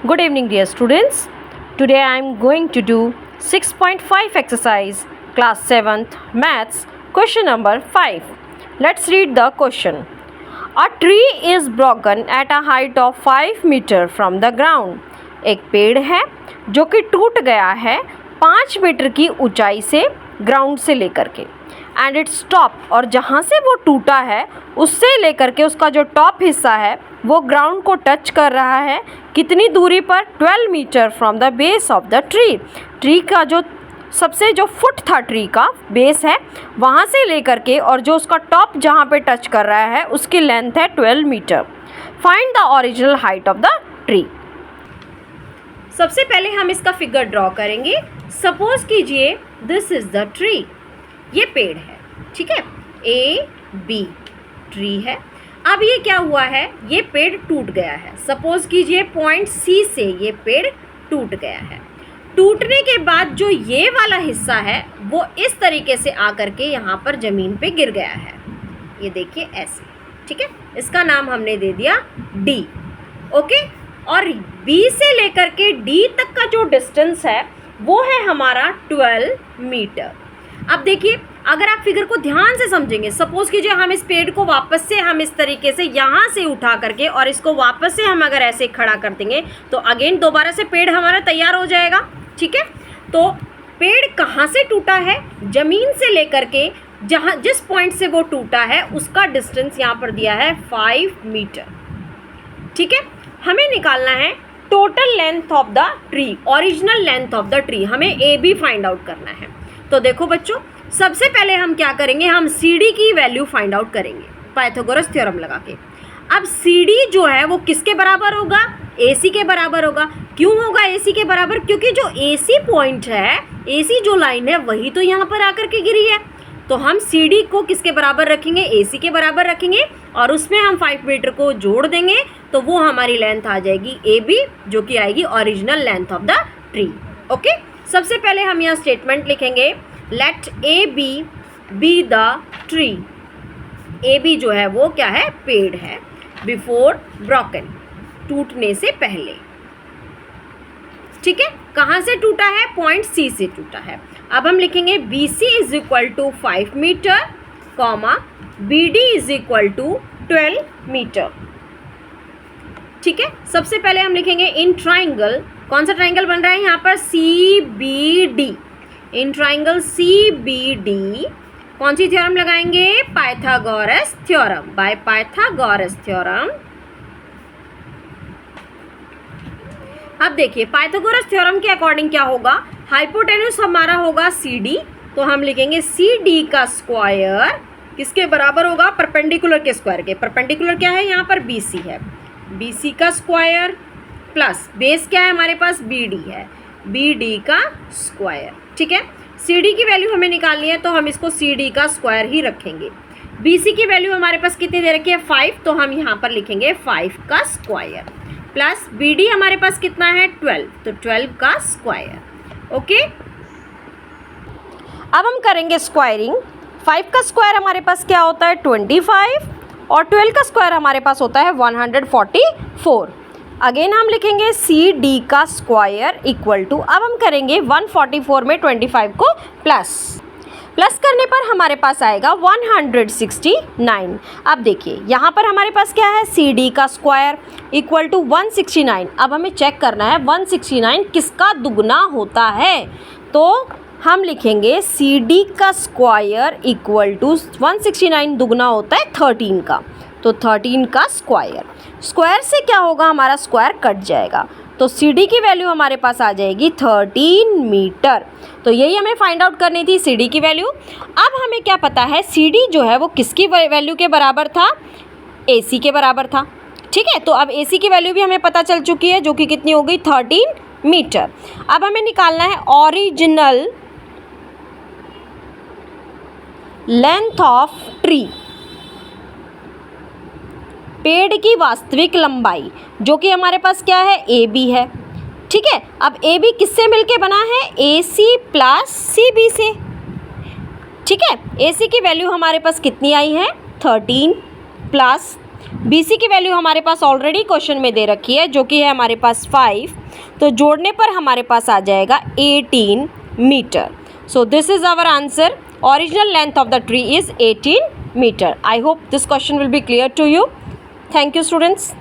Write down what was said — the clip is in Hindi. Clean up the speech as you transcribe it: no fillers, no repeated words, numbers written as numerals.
Good evening, dear students. Today I am going to do 6.5 exercise, class 7th, maths, question number 5. Let's read the question. A tree is broken at a height of 5 meter from the ground. एक पेड़ है जो कि टूट गया है 5 मीटर की ऊंचाई से ग्राउंड से लेकर के, एंड इट्स टॉप, और जहाँ से वो टूटा है उससे लेकर के उसका जो टॉप हिस्सा है वो ग्राउंड को टच कर रहा है कितनी दूरी पर? 12 metre from the base of the tree. Tree का जो सबसे जो फुट था, ट्री का बेस है, वहाँ से लेकर के और जो उसका टॉप जहाँ पे टच कर रहा है उसकी लेंथ है 12 metre. Find the original height of the tree. सबसे पहले हम इसका फिगर ड्रॉ करेंगे. सपोज कीजिए दिस इज द ट्री. ये पेड़ है, ठीक है, ए बी ट्री है. अब ये क्या हुआ है, ये पेड़ टूट गया है. सपोज कीजिए पॉइंट सी से ये पेड़ टूट गया है. टूटने के बाद जो ये वाला हिस्सा है वो इस तरीके से आकर के यहाँ पर ज़मीन पे गिर गया है. ये देखिए ऐसे, ठीक है. इसका नाम हमने दे दिया डी. ओके. और बी से लेकर के डी तक का जो डिस्टेंस है वो है हमारा 12 मीटर. अब देखिए, अगर आप फिगर को ध्यान से समझेंगे, सपोज कीजिए हम इस पेड़ को वापस से हम इस तरीके से यहाँ से उठा करके और इसको वापस से हम अगर ऐसे खड़ा कर देंगे तो अगेन दोबारा से पेड़ हमारा तैयार हो जाएगा, ठीक है. तो पेड़ कहाँ से टूटा है? ज़मीन से लेकर के जहाँ जिस पॉइंट से वो टूटा है उसका डिस्टेंस यहाँ पर दिया है 5 मीटर, ठीक है. हमें निकालना है total length of the tree, original length of the tree. हमें ए बी फाइंड आउट करना है. तो देखो बच्चों, सबसे पहले हम क्या करेंगे, हम सी डी की वैल्यू फाइंड आउट करेंगे पाइथागोरस थ्योरम लगा के. अब सी डी जो है वो किसके बराबर होगा? ए सी के बराबर होगा. क्यों होगा ए सी के बराबर? क्योंकि जो ए सी पॉइंट है, ए सी जो लाइन है वही तो यहाँ पर आकर के गिरी है. तो हम सी डी को किसके बराबर रखेंगे? ए सी के बराबर रखेंगे और उसमें हम 5 मीटर को जोड़ देंगे तो वो हमारी लेंथ आ जाएगी ए बी, जो कि आएगी original length of the tree. Okay. सबसे पहले हम यहाँ स्टेटमेंट लिखेंगे, let A B be the tree. A B जो है वो क्या है? पेड़ है. बिफोर ब्रोकन, टूटने से पहले, ठीक है. कहाँ से टूटा है? पॉइंट सी से टूटा है. अब हम लिखेंगे B C is equal to 5 metre, comma B D is equal to 12 metre, ठीक है. सबसे पहले हम लिखेंगे इन ट्राइंगल. कौन सा ट्राइंगल बन रहा है यहाँ पर? C B D. In triangle C B D कौन सी थ्योरम लगाएंगे? Pythagoras theorem. By Pythagoras theorem. अब देखिए, पाइथागोरस थ्योरम के अकॉर्डिंग क्या होगा? हाइपोटेन्यूस हमारा होगा सी डी, तो हम लिखेंगे सी डी का स्क्वायर किसके बराबर होगा? परपेंडिकुलर के स्क्वायर के. परपेंडिकुलर क्या है यहाँ पर? बी सी है. बी सी का स्क्वायर प्लस बेस क्या है हमारे पास? बी डी है. बी डी का स्क्वायर, ठीक है. सी डी की वैल्यू हमें निकालनी है तो हम इसको सी डी का स्क्वायर ही रखेंगे. बी सी की वैल्यू हमारे पास कितनी दे रखी है? 5, तो हम यहाँ पर लिखेंगे 5 का स्क्वायर प्लस बी डी हमारे पास कितना है? 12, तो 12 का स्क्वायर. ओके. अब हम करेंगे स्क्वायरिंग. 5 का स्क्वायर हमारे पास क्या होता है? 25, और 12 का स्क्वायर हमारे पास होता है 144. अगेन हम लिखेंगे सी डी का स्क्वायर इक्वल टू, अब हम करेंगे 144 में 25 को प्लस करने पर हमारे पास आएगा 169. अब देखिए यहाँ पर हमारे पास क्या है? सी डी का स्क्वायर इक्वल टू 169. अब हमें चेक करना है 169 किसका दुगना होता है. तो हम लिखेंगे सी डी का स्क्वायर इक्वल टू 169 दुगना होता है 13 का, तो 13 का स्क्वायर. स्क्वायर से क्या होगा? हमारा स्क्वायर कट जाएगा, तो सी डी की वैल्यू हमारे पास आ जाएगी 13 मीटर. तो यही हमें फाइंड आउट करनी थी, सी डी की वैल्यू. अब हमें क्या पता है, सी डी जो है वो किसकी वैल्यू के बराबर था? ए सी के बराबर था, ठीक है. तो अब ए सी की वैल्यू भी हमें पता चल चुकी है, जो कि कितनी हो गई? 13 मीटर. अब हमें निकालना है ओरिजिनल लेंथ ऑफ ट्री, पेड़ की वास्तविक लंबाई, जो कि हमारे पास क्या है? ए बी है, ठीक है. अब ए बी किससे मिलके बना है? ए सी प्लस सी बी से, ठीक है. ए सी की वैल्यू हमारे पास कितनी आई है? 13 प्लस BC की वैल्यू हमारे पास ऑलरेडी क्वेश्चन में दे रखी है, जो कि है हमारे पास 5, तो जोड़ने पर हमारे पास आ जाएगा 18 metre. So this is our answer. Original length of the tree is 18 metre. I hope this question will be clear to you. Thank you students.